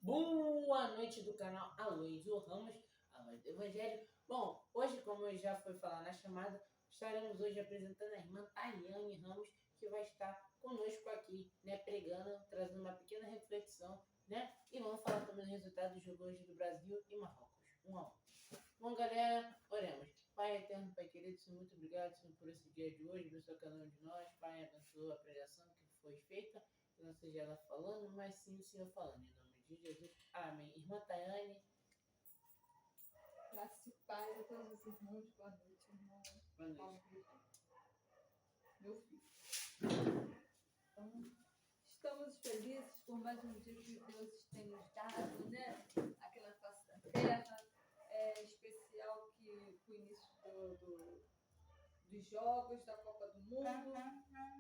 Boa noite do canal Aloysio Ramos, a voz do Evangelho. Bom, hoje, como eu já fui falar na chamada, estaremos hoje apresentando a irmã Tayane Ramos, que vai estar conosco aqui, né, pregando, trazendo uma pequena reflexão, né, e vamos falar também do resultado do jogo hoje do Brasil e Marrocos, 1-1. Bom, galera, oremos. Pai eterno, Pai querido, Senhor, muito obrigado, Senhor, por esse dia de hoje, abençoa cada um de nós. Pai, abençoa a pregação que foi feita, que não seja ela falando, mas sim o Senhor falando. Em nome de Jesus, amém. Irmã Tayane. Graça e paz a todos os irmãos. Boa noite, irmão. Boa noite. Meu filho. Então, estamos felizes por mais um dia que Deus tem nos dado, né? Aqui na face da terra. É especial que o início dos jogos da Copa do Mundo,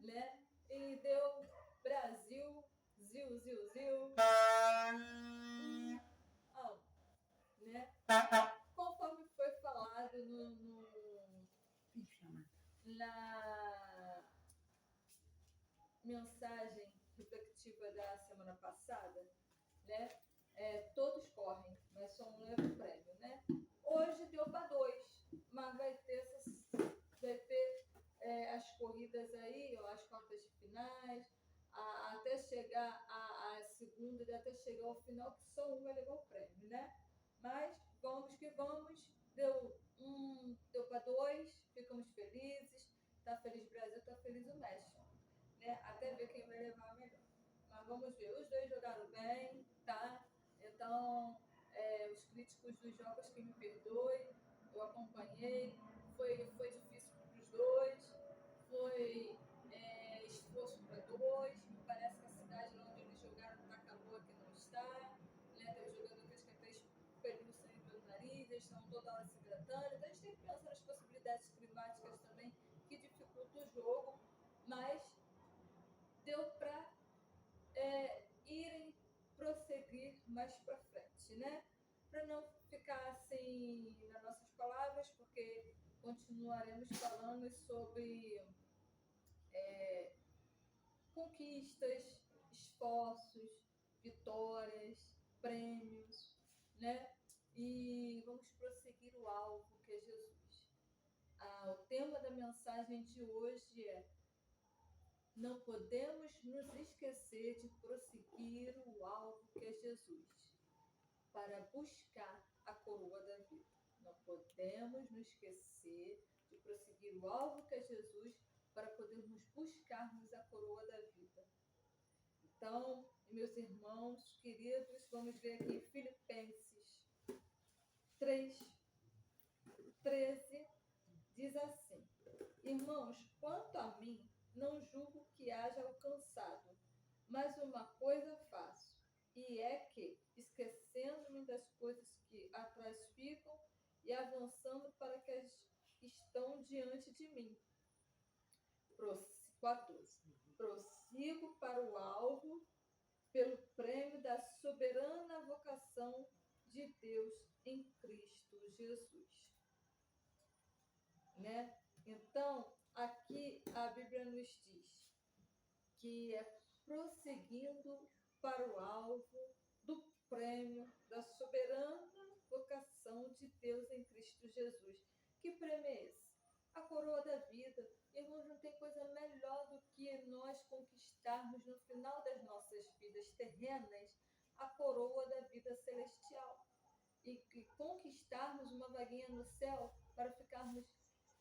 né? E deu Brasil, Zil, Zil, Zil. Né? Conforme foi falado na mensagem reflexiva da semana passada, né? Todos correm, mas só um leva o prêmio, né? Hoje deu para 2, mas vai ter as corridas aí, ó, as quartas de finais, até chegar a segunda e até chegar ao final, que só um vai levar o prêmio, né? Mas vamos que vamos, deu para 2, ficamos felizes, tá feliz o Brasil, tá feliz o México, né? Até ver quem vai levar a melhor. Mas vamos ver, os dois jogaram bem, tá? Então, os críticos dos jogos que me perdoem, eu acompanhei, foi difícil para os dois, foi esforço para dois, me parece que a cidade onde eles jogaram está calor que não está, né? Tem um jogador que acho que até expeliu o sangue pelo nariz, eles estão toda hora se hidratando, então a gente tem que pensar nas possibilidades climáticas também que dificultam o jogo, mas deu para irem prosseguir mais para frente, né? Para não ficar assim nas nossas palavras, porque continuaremos falando sobre conquistas, esforços, vitórias, prêmios, né? E vamos prosseguir o alvo que é Jesus. O tema da mensagem de hoje é: não podemos nos esquecer de prosseguir o alvo que é Jesus, para buscar a coroa da vida. Não podemos nos esquecer de prosseguir o alvo que é Jesus, para podermos buscarmos a coroa da vida. Então, meus irmãos queridos, vamos ver aqui Filipenses 3:13, diz assim: irmãos, quanto a mim, não julgo que haja alcançado, mas uma coisa faço, e é que, esquecendo-me das coisas que atrás ficam e avançando para que as estão diante de mim. 14. Prossigo para o alvo, pelo prêmio da soberana vocação de Deus em Cristo Jesus. Né? Então, aqui a Bíblia nos diz que é prosseguindo para o alvo do prêmio da soberana vocação de Deus em Cristo Jesus. Que prêmio é esse? A coroa da vida. Irmãos, não tem coisa melhor do que nós conquistarmos no final das nossas vidas terrenas a coroa da vida celestial. E conquistarmos uma vaguinha no céu para ficarmos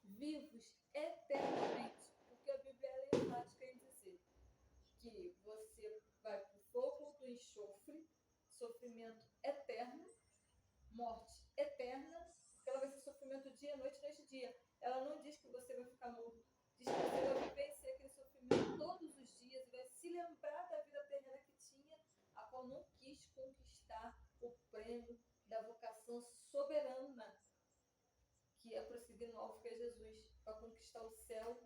vivos eternamente. Porque a Bíblia é enfática em dizer que você vai para o fogo do enxofre, sofrimento eterno, morte eterna, porque ela vai ser sofrimento dia, noite, noite, dia. Ela não diz que você vai ficar morto, diz que você vai vivenciar aquele sofrimento todos os dias e vai se lembrar da vida terrena que tinha, a qual não quis conquistar o prêmio da vocação soberana, que é prosseguir no alvo que é Jesus, para conquistar o céu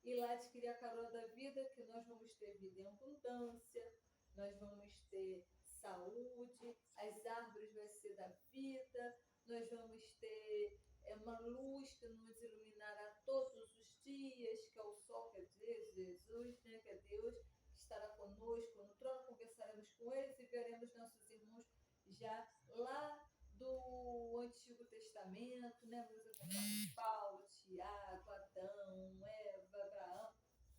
e lá adquirir a coroa da vida, que nós vamos ter vida em abundância, nós vamos ter saúde, as árvores vai ser da vida, nós vamos ter uma luz que nos iluminará todos os dias, que é o sol, que é Jesus, né, que é Deus, que estará conosco no trono, conversaremos com eles e veremos nossos irmãos já lá do Antigo Testamento, né? Por exemplo, Paulo, Tiago, Adão, Eva, Abraão,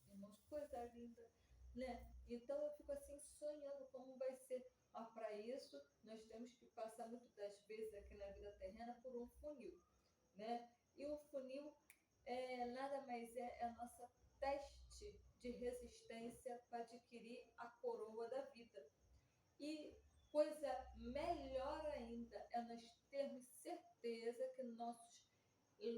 irmãos, coisa linda, né? Então eu fico assim sonhando como vai ser. Para isso, nós temos que passar muitas das vezes aqui na vida terrena por um funil, né? E o funil nada mais é a nossa teste de resistência para adquirir a coroa da vida. E coisa melhor ainda é nós termos certeza que nossos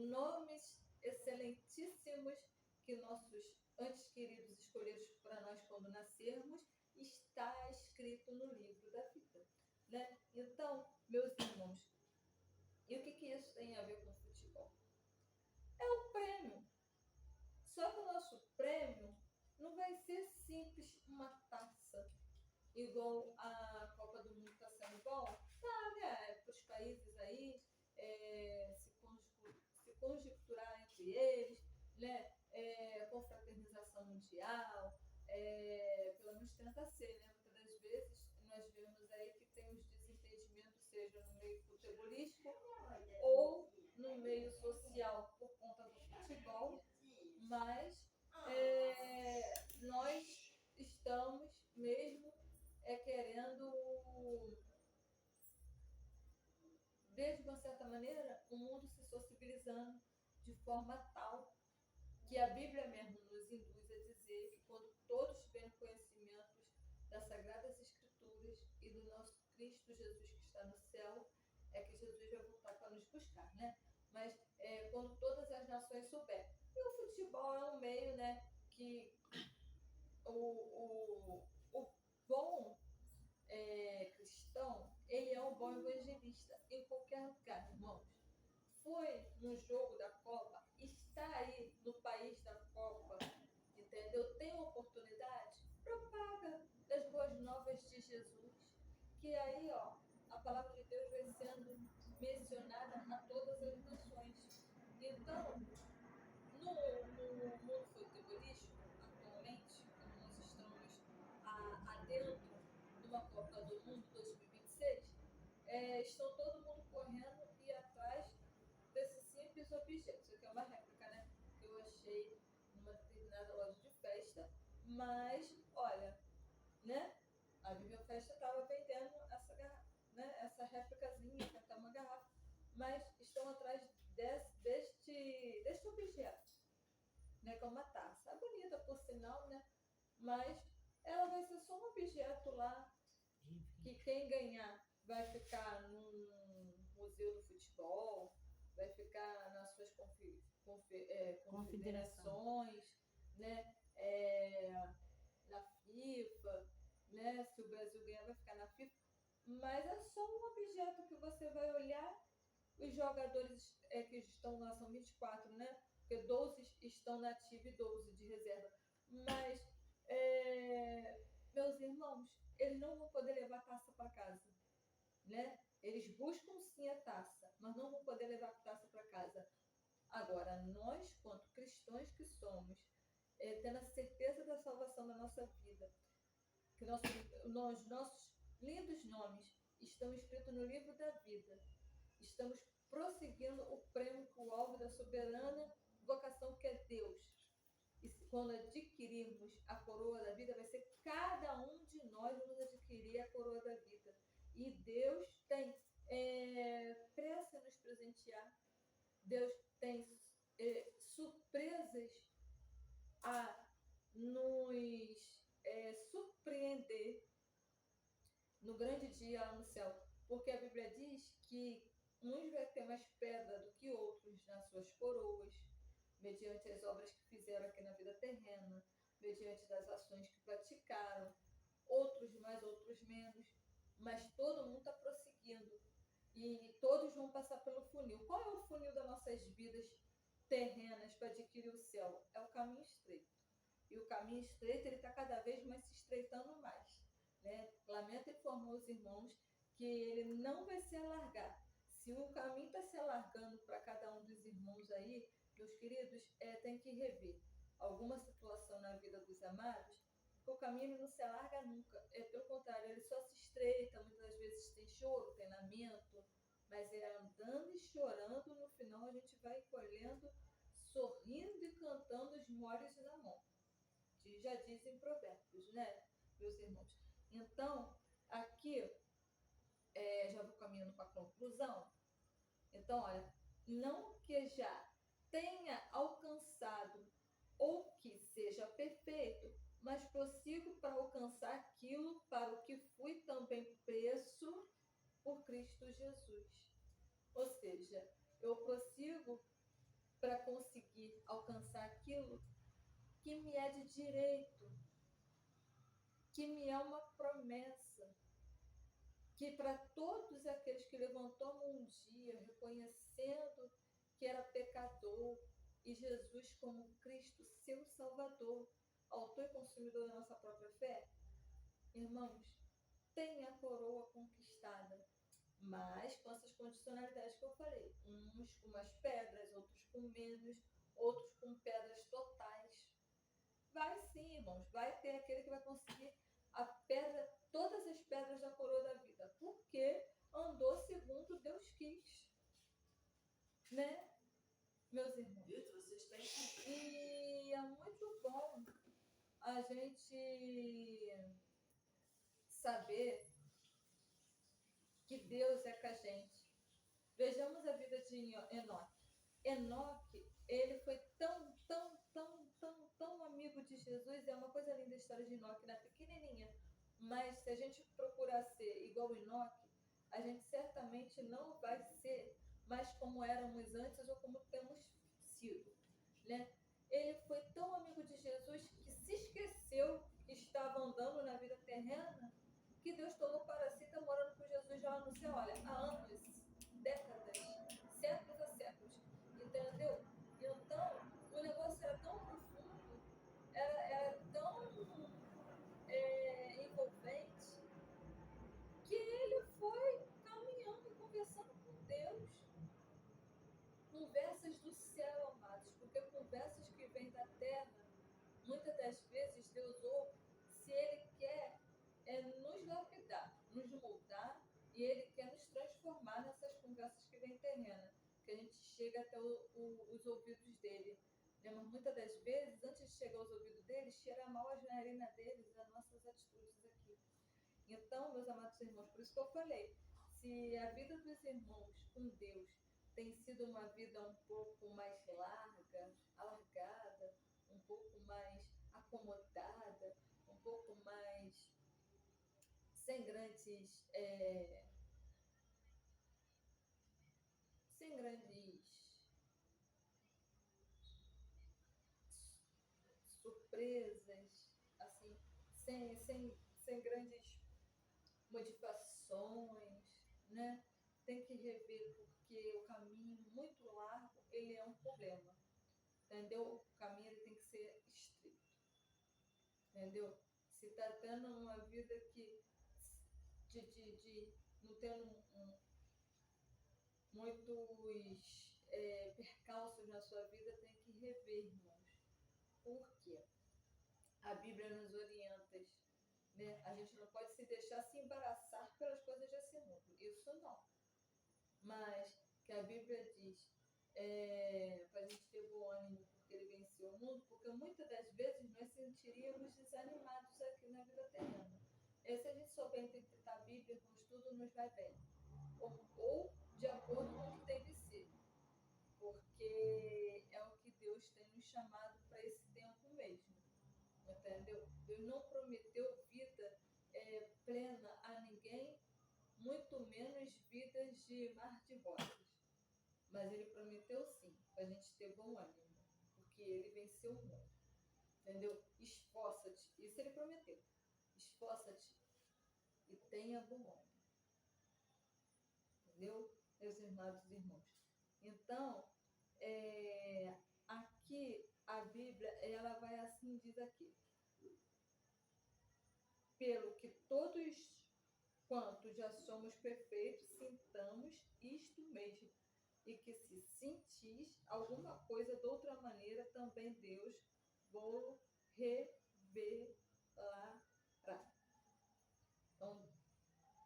nomes excelentíssimos, que nossos antes queridos escolhidos para nós quando nascermos, está escrito no livro da vida, né? Então, meus irmãos, e o que isso tem a ver com futebol? É o prêmio. Só que o nosso prêmio não vai ser simples uma taça, igual a Copa do Mundo está sendo bom, tá, né? Para os países aí se conjecturar entre eles, né? Confraternização mundial, pelo menos tenta ser, né? Muitas das vezes nós vemos aí que tem os desentendimentos, seja no meio futebolístico ou no meio social por conta do futebol, mas nós estamos mesmo querendo, desde uma certa maneira, o mundo se sociabilizando de forma tal que a Bíblia mesmo nos induz a dizer que quando todos tiverem conhecimento das Sagradas Escrituras e do nosso Cristo Jesus que está no céu, que Jesus vai voltar para nos buscar, né? Mas quando todas as nações souberem. E o futebol é um meio, né, que o bom cristão, ele é um bom evangelista em qualquer lugar, irmãos. Foi no jogo da Copa, está aí no país da Copa, entendeu? Tem oportunidade, propaga das boas novas de Jesus, que aí, ó, a palavra de Deus vai sendo mencionada a todas as nações. Então, no mundo futebolístico, atualmente, como nós estamos adentro de uma Copa do Mundo 2026, estão todo mundo correndo e atrás desse simples objeto. Isso aqui é uma réplica, né? Que eu achei numa determinada loja de festa. Mas, olha, né? A Vivian Festa estava vendendo essa garrafa, né? Essa réplicazinha, que é até uma garrafa. Mas estão atrás deste objeto, né? Que é uma taça. É bonita, por sinal, né? Mas ela vai ser só um objeto lá que quem ganhar vai ficar num museu do futebol, vai ficar nas suas confederações, né? Na FIFA, né? Se o Brasil ganhar, vai ficar na FIFA. Mas é só um objeto que você vai olhar. Os jogadores que estão lá são 24, né? Porque 12 estão na ativa e 12 de reserva. Mas, meus irmãos, eles não vão poder levar a taça para casa, né? Eles buscam sim a taça, mas não vão poder levar a taça para casa. Agora, nós, quanto cristãos que somos, tendo a certeza da salvação da nossa vida, que nossos lindos nomes estão escritos no livro da vida, estamos prosseguindo o prêmio, o alvo da soberana vocação que é Deus. E quando adquirirmos a coroa da vida, vai ser cada um de nós vamos adquirir a coroa da vida. E Deus tem pressa em nos presentear. Deus tem surpresas a nos surpreender no grande dia lá no céu. Porque a Bíblia diz que uns vai ter mais pedra do que outros nas suas coroas, mediante as obras que fizeram aqui na vida terrena, mediante das ações que praticaram, outros mais, outros menos, mas todo mundo está prosseguindo e todos vão passar pelo funil. Qual é o funil das nossas vidas terrenas para adquirir o céu? É o caminho estreito. E o caminho estreito ele está cada vez mais se estreitando mais, né? Lamento informar os irmãos que ele não vai se alargar. Se o caminho está se alargando para cada um dos irmãos aí, meus queridos, tem que rever alguma situação na vida dos amados, porque o caminho não se alarga nunca. Pelo contrário, ele só se estreita, muitas vezes tem choro, tem mas é andando e chorando, no final a gente vai colhendo, sorrindo e cantando os molhos na mão. Que já dizem provérbios, né, meus irmãos? Então, aqui, já vou caminhando para a conclusão. Então, olha, não que já tenha alcançado ou que seja perfeito, mas prossigo para alcançar aquilo para o que fui também preso por Cristo Jesus. Ou seja, eu prossigo para conseguir alcançar aquilo que me é de direito, que me é uma promessa, que para todos aqueles que levantou a mão um dia, reconhecendo que era pecador, e Jesus como Cristo, seu Salvador, autor e consumidor da nossa própria fé, irmãos, tem a coroa conquistada, mas com essas condicionalidades que eu falei, uns com mais pedras, outros com menos, outros com pedras totais. Vai sim, irmãos, vai ter aquele que vai conseguir a pedra, todas as pedras da coroa da vida, porque andou segundo Deus quis, né, meus irmãos? E é muito bom a gente saber que Deus é com a gente. Vejamos a vida de Enoque. Enoque, ele foi tão amigo de Jesus. É uma coisa linda a história de Enoque, né? Pequenininha. Mas se a gente procurar ser igual Enoque, a gente certamente não vai ser mais como éramos antes ou como temos sido, né? Ele foi tão amigo de Jesus que se esqueceu que estava andando na vida terrena, que Deus tomou para si, está morando com Jesus já no céu, olha, há anos, décadas, séculos a séculos, entendeu? Então, o negócio era tão profundo, era tão envolvente, que ele foi caminhando, conversando com Deus, conversas do céu, amados, porque conversas que vêm da terra, muitas das vezes Deus ouve, se Ele quer nos lapidar, nos moldar, e Ele quer nos transformar nessas conversas que vêm terrena, que a gente chega até os ouvidos dele. Mas muitas das vezes, antes de chegar aos ouvidos dele, cheira mal as narinas deles, as nossas atitudes aqui. Então, meus amados irmãos, por isso que eu falei, se a vida dos irmãos com Deus tem sido uma vida um pouco mais larga, alargada, um pouco mais acomodada, um pouco mais sem grandes surpresas, assim, sem grandes modificações, né? Tem que rever, porque o caminho muito largo, ele é um problema, entendeu? O caminho ele tem que ser estreito, entendeu? Se está tendo uma vida que de não tendo muitos percalços na sua vida, tem que rever, irmãos. Por quê? A Bíblia nos orienta, né? A gente não pode se deixar se embaraçar pelas coisas desse mundo. Isso não. Mas que a Bíblia diz para a gente ter bom ânimo porque ele venceu o mundo, porque muitas das vezes nós sentiríamos desanimados aqui na vida terrena. E se a gente souber interpretar a Bíblia, tudo nos vai bem. Ou de acordo com o que tem de ser. Porque é o que Deus tem nos chamado para esse tempo mesmo. Entendeu? Deus não prometeu vida plena a ninguém, muito menos vidas de mar de rosas. Mas ele prometeu sim, para a gente ter bom ânimo, porque ele venceu o mundo. Entendeu? Esforça-te, isso ele prometeu. Esforça-te e tenha bom ânimo. Entendeu, meus amados irmãos? Então, aqui a Bíblia, ela vai assim, diz aqui: pelo que todos quantos já somos perfeitos, sintamos isto mesmo, e que se sentis alguma coisa de outra maneira, também Deus vou revelará. Então,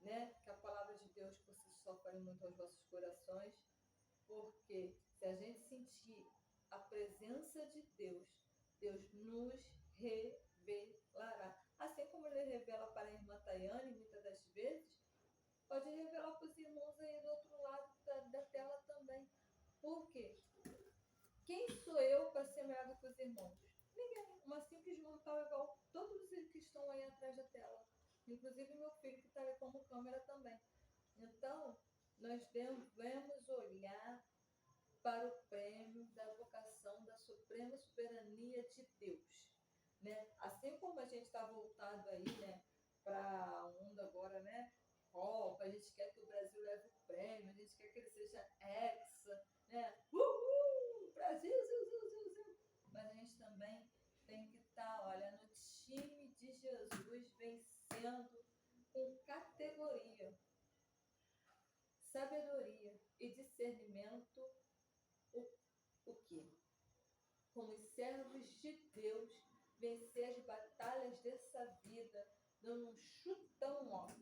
né, que a palavra de Deus por si só tocarem muito aos vossos corações, porque se a gente sentir a presença de Deus, Deus nos revelará. Assim como ele revela para a irmã Tayane, muitas das vezes, pode revelar para os irmãos aí do outro lado da tela também. Por quê? Quem sou eu para ser melhor do que os irmãos? Ninguém. Uma simples mortal igual todos os que estão aí atrás da tela. Inclusive meu filho que está aí como câmera também. Então, nós devemos olhar para o prêmio da vocação da suprema soberania de Deus. Né? Assim como a gente está voltado aí, né, para a onda agora, né? Copa, a gente quer que o Brasil leve o prêmio, a gente quer que ele seja hexa, né? Uhul! Brasil, mas a gente também tem que estar, olha, no time de Jesus vencendo com categoria, sabedoria e discernimento. O quê? Como servos de Deus, vencer as batalhas dessa vida, dando um chutão, ó,